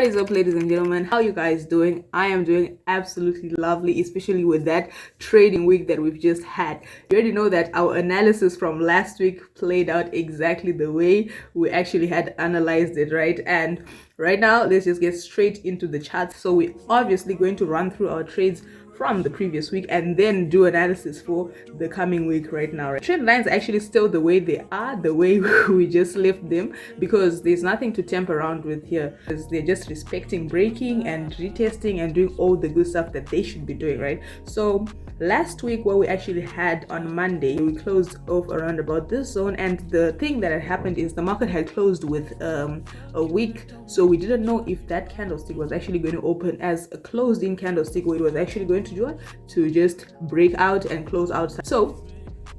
What is up, ladies and gentlemen? How you guys doing? I am doing absolutely lovely, especially with that trading week that we've just had. You already know that our analysis from last week played out exactly the way we actually had analyzed it, right? And right now, let's just get straight into the charts. So we're obviously going to run through our trades from the previous week and then do analysis for the coming week right now, right? Trend lines actually still the way they are, the way we just left them, because there's nothing to temp around with here, because they're just respecting breaking and retesting and doing all the good stuff that they should be doing, right? So last week, what we actually had on Monday, we closed off around about this zone, and the thing that had happened is the market had closed with a wick, so we didn't know if that candlestick was actually going to open as a closed-in candlestick, or it was actually going to do it to just break out and close outside. So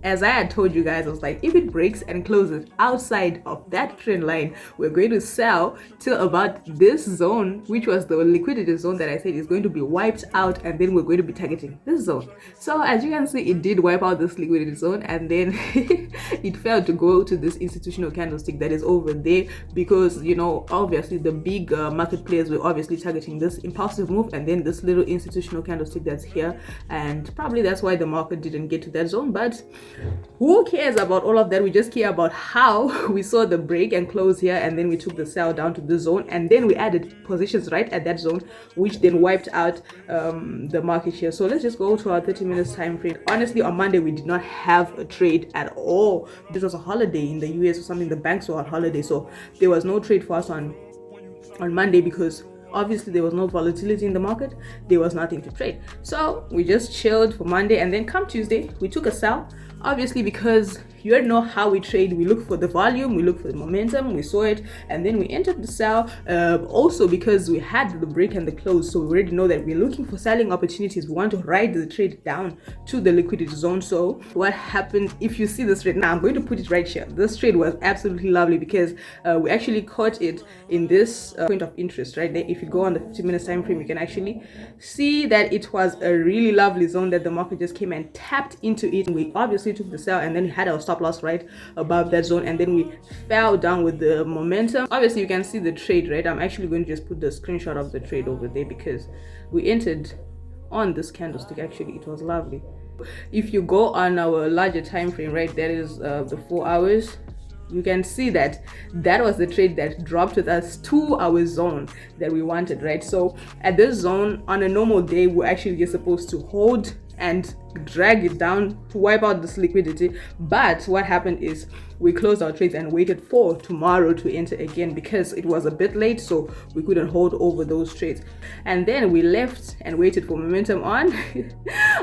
as I had told you guys, I was like, if it breaks and closes outside of that trend line, we're going to sell till about this zone, which was the liquidity zone that I said is going to be wiped out, and then we're going to be targeting this zone. So as you can see, it did wipe out this liquidity zone, and then it failed to go to this institutional candlestick that is over there, because, you know, obviously the big market players were obviously targeting this impulsive move and then this little institutional candlestick that's here, and probably that's why the market didn't get to that zone. But who cares about all of that? We just care about how we saw the break and close here, and then we took the sell down to the zone, and then we added positions right at that zone, which then wiped out the market here. So let's just go to our 30 minutes time frame. Honestly, on Monday we did not have a trade at all. This was a holiday in the US or something. The banks were on holiday, so there was no trade for us on Monday, because obviously there was no volatility in the market, there was nothing to trade. So we just chilled for Monday, and then come Tuesday we took a sell, obviously, because you already know how we trade. We look for the volume, we look for the momentum, we saw it, and then we entered the sell. Also because we had the break and the close, so we already know that we're looking for selling opportunities. We want to ride the trade down to the liquidity zone. So what happened, if you see this trade now, I'm going to put it right here. This trade was absolutely lovely, because we actually caught it in this point of interest right there. If you go on the 15 minutes time frame, you can actually see that it was a really lovely zone that the market just came and tapped into it. We obviously took the sell, and then had our stop loss right above that zone, and then we fell down with the momentum. Obviously you can see the trade, right? I'm actually going to just put the screenshot of the trade over there, because we entered on this candlestick. Actually, it was lovely. If you go on our larger time frame, right, that is the 4 hours, you can see that that was the trade that dropped with us to our zone that we wanted, right? So at this zone, on a normal day, we're actually just supposed to hold and drag it down to wipe out this liquidity. But what happened is we closed our trades and waited for tomorrow to enter again, because it was a bit late, so we couldn't hold over those trades. And then we left and waited for momentum on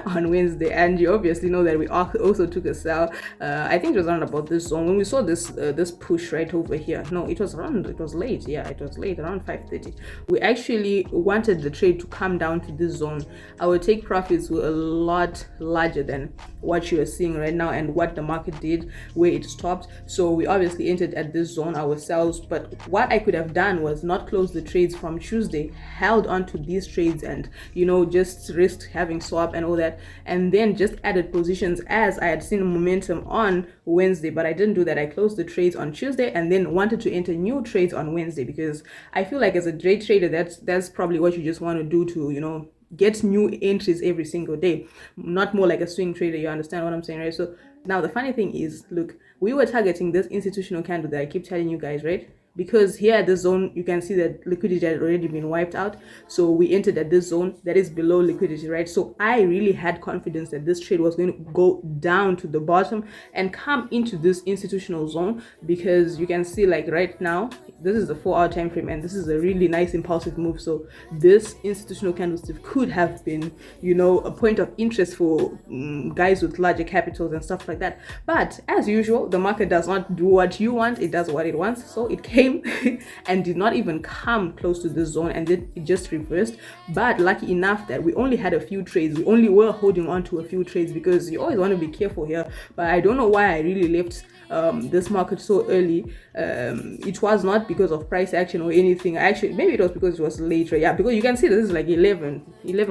on Wednesday, and you obviously know that we also took a sell. I think it was around about this zone when we saw this this push right over here. No, it was late. Yeah, it was late, around 5:30. We actually wanted the trade to come down to this zone. Our take profits were a lot larger than what you are seeing right now and what the market did where it stopped. So we obviously entered at this zone ourselves, but what I could have done was not close the trades from Tuesday, held on to these trades, and, you know, just risked having swap and all that, and then just added positions as I had seen momentum on Wednesday. But I didn't do that. I closed the trades on Tuesday and then wanted to enter new trades on Wednesday, because I feel like as a day trader, that's probably what you just want to do, to, you know, get new entries every single day, not more like a swing trader. You understand what I'm saying, right? So now the funny thing is, look, we were targeting this institutional candle that I keep telling you guys, right? Because here at the zone, you can see that liquidity had already been wiped out, so we entered at this zone that is below liquidity, right? So I really had confidence that this trade was going to go down to the bottom and come into this institutional zone, because you can see, like, right now, this is the 4-hour time frame, and this is a really nice impulsive move. So this institutional candlestick could have been, you know, a point of interest for guys with larger capitals and stuff like that. But as usual, the market does not do what you want, it does what it wants. So it came and did not even come close to the zone, and then it just reversed. But lucky enough that we only had a few trades, we only were holding on to a few trades, because you always want to be careful here. But I don't know why I really left this market so early. It was not because of price action or anything. Actually, maybe it was because it was later. Yeah, because you can see this is like 11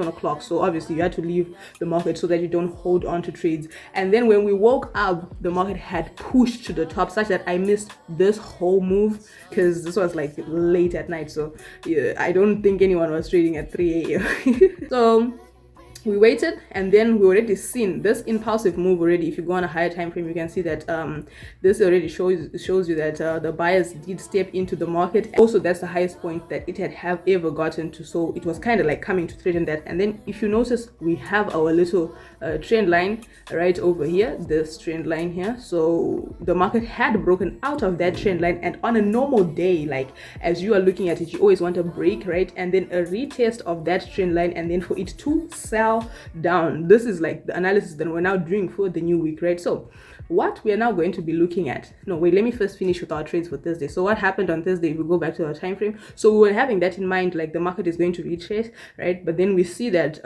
o'clock. So obviously you had to leave the market so that you don't hold on to trades. And then when we woke up, the market had pushed to the top such that I missed this whole move because this was like late at night. So yeah, I don't think anyone was trading at 3 a.m. So we waited, and then we already seen this impulsive move already. If you go on a higher time frame, you can see that this already shows you that the buyers did step into the market. Also, that's the highest point that it had ever gotten to, so it was kind of like coming to threaten that. And then if you notice, we have our little trend line right over here, this trend line here. So the market had broken out of that trend line, and on a normal day, like as you are looking at it, you always want a break, right? And then a retest of that trend line, and then for it to sell down. This is like the analysis that we're now doing for the new week, right? So what we are now going to be looking at, no wait, let me first finish with our trades for Thursday. So what happened on Thursday, if we go back to our time frame, so we were having that in mind, like the market is going to retrace, right? But then we see that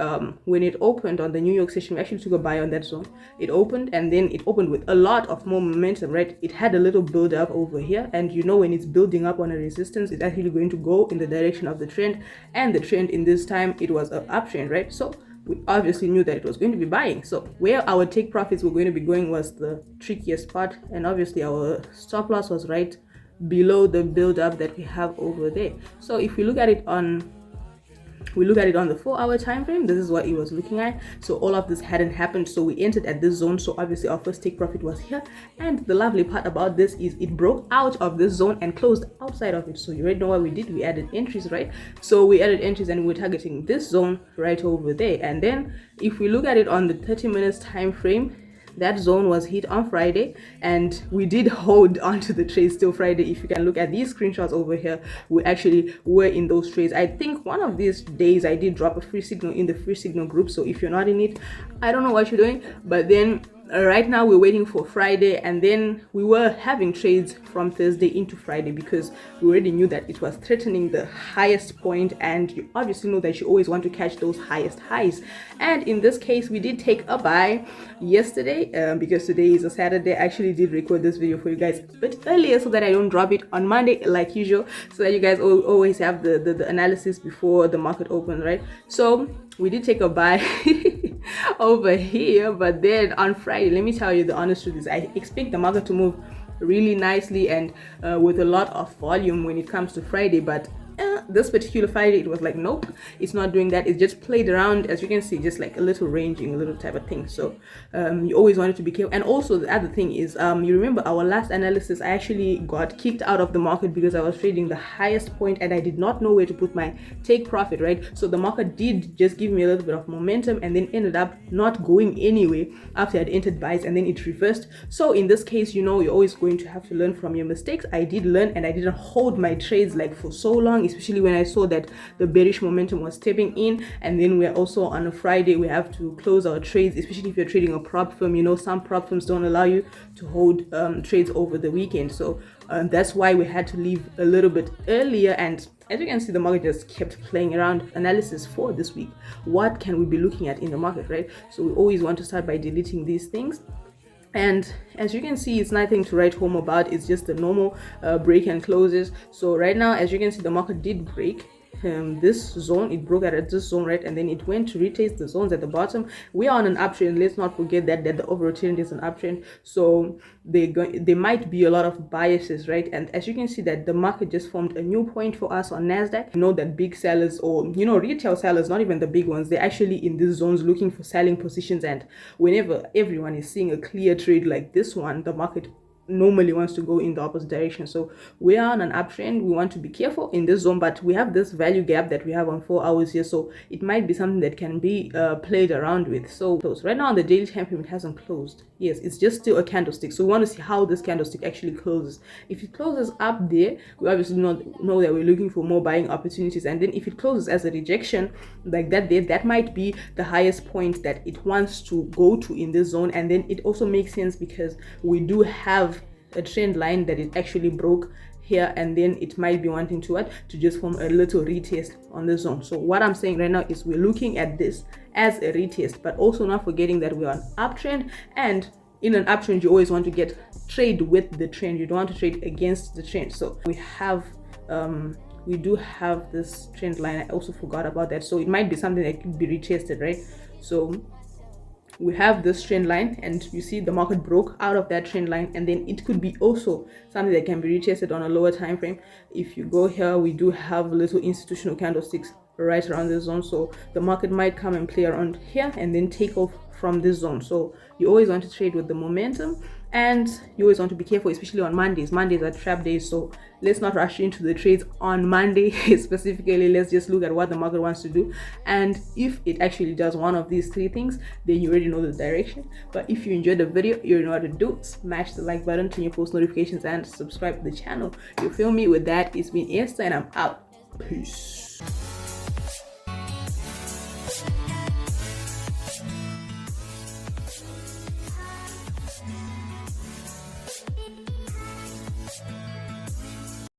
when it opened on the New York session, we actually took a buy on that zone. It opened, and then it opened with a lot of more momentum, right? It had a little build up over here, and you know when it's building up on a resistance, it's actually going to go in the direction of the trend, and the trend in this time, it was an uptrend, right? So we obviously knew that it was going to be buying. So where our take profits were going to be going was the trickiest part, and obviously our stop loss was right below the build up that we have over there. So if we look at it on the 4-hour time frame, this is what it was looking at. So all of this hadn't happened, so we entered at this zone. So obviously our first take profit was here, and the lovely part about this is it broke out of this zone and closed outside of it. So you already know what we did. We added entries, right? So we added entries, and we're targeting this zone right over there. And then if we look at it on the 30 minutes time frame, that zone was hit on Friday, and we did hold onto the trades till Friday. If you can look at these screenshots over here, we actually were in those trades. I think one of these days I did drop a free signal in the free signal group, so if you're not in it, I don't know what you're doing. But then right now we're waiting for Friday, and then we were having trades from Thursday into Friday because we already knew that it was threatening the highest point, and you obviously know that you always want to catch those highest highs. And in this case, we did take a buy yesterday because today is a Saturday. I actually did record this video for you guys a bit earlier so that I don't drop it on Monday like usual, so that you guys always have the analysis before the market opens, right? So we did take a buy over here, but then on Friday, let me tell you the honest truth is I expect the market to move really nicely and with a lot of volume when it comes to Friday, but this particular Friday it was like nope, it's not doing that. It just played around, as you can see, just like a little ranging, a little type of thing. So you always wanted to be careful. And also the other thing is you remember our last analysis, I actually got kicked out of the market because I was trading the highest point and I did not know where to put my take profit, right? So the market did just give me a little bit of momentum and then ended up not going anyway after I'd entered buys, and then it reversed. So in this case, you know, you're always going to have to learn from your mistakes. I did learn, and I didn't hold my trades like for so long, especially when I saw that the bearish momentum was stepping in. And then we're also on a Friday, we have to close our trades, especially if you're trading a prop firm. You know, some prop firms don't allow you to hold trades over the weekend. So that's why we had to leave a little bit earlier. And as you can see, the market just kept playing around. Analysis for this week, what can we be looking at in the market, right? So we always want to start by deleting these things. And as you can see, it's nothing to write home about. It's just the normal break and closes. So right now, as you can see, the market did break this zone. It broke out at this zone, right? And then it went to retest the zones at the bottom. We are on an uptrend. Let's not forget that the overall trend is an uptrend. So there might be a lot of biases, right? And as you can see that the market just formed a new point for us on Nasdaq. You know that big sellers, or you know, retail sellers, not even the big ones, they're actually in these zones looking for selling positions. And whenever everyone is seeing a clear trade like this one, the market normally wants to go in the opposite direction. So we are on an uptrend. We want to be careful in this zone, but we have this value gap that we have on 4 hours here, so it might be something that can be played around with. So right now on the daily time frame, it hasn't closed. Yes, it's just still a candlestick. So we want to see how this candlestick actually closes. If it closes up there, we obviously know that we're looking for more buying opportunities. And then if it closes as a rejection like that there, that might be the highest point that it wants to go to in this zone. And then it also makes sense because we do have a trend line that it actually broke here, and then it might be wanting to just form a little retest on the zone. So what I'm saying right now is we're looking at this as a retest, but also not forgetting that we're on uptrend, and in an uptrend you always want to trade with the trend. You don't want to trade against the trend. So we have we do have this trend line. I also forgot about that, so it might be something that could be retested, right? So we have this trend line, and you see the market broke out of that trend line, and then it could be also something that can be retested on a lower time frame. If you go here, we do have little institutional candlesticks right around this zone, so the market might come and play around here and then take off from this zone. So you always want to trade with the momentum, and you always want to be careful, especially on Mondays. Mondays are trap days, so let's not rush into the trades on Monday. Specifically, let's just look at what the market wants to do, and if it actually does one of these three things, then you already know the direction. But if you enjoyed the video, you know what to do. Smash the like button, turn your post notifications, and subscribe to the channel. You feel me? With that, it's been Esther, and I'm out. Peace.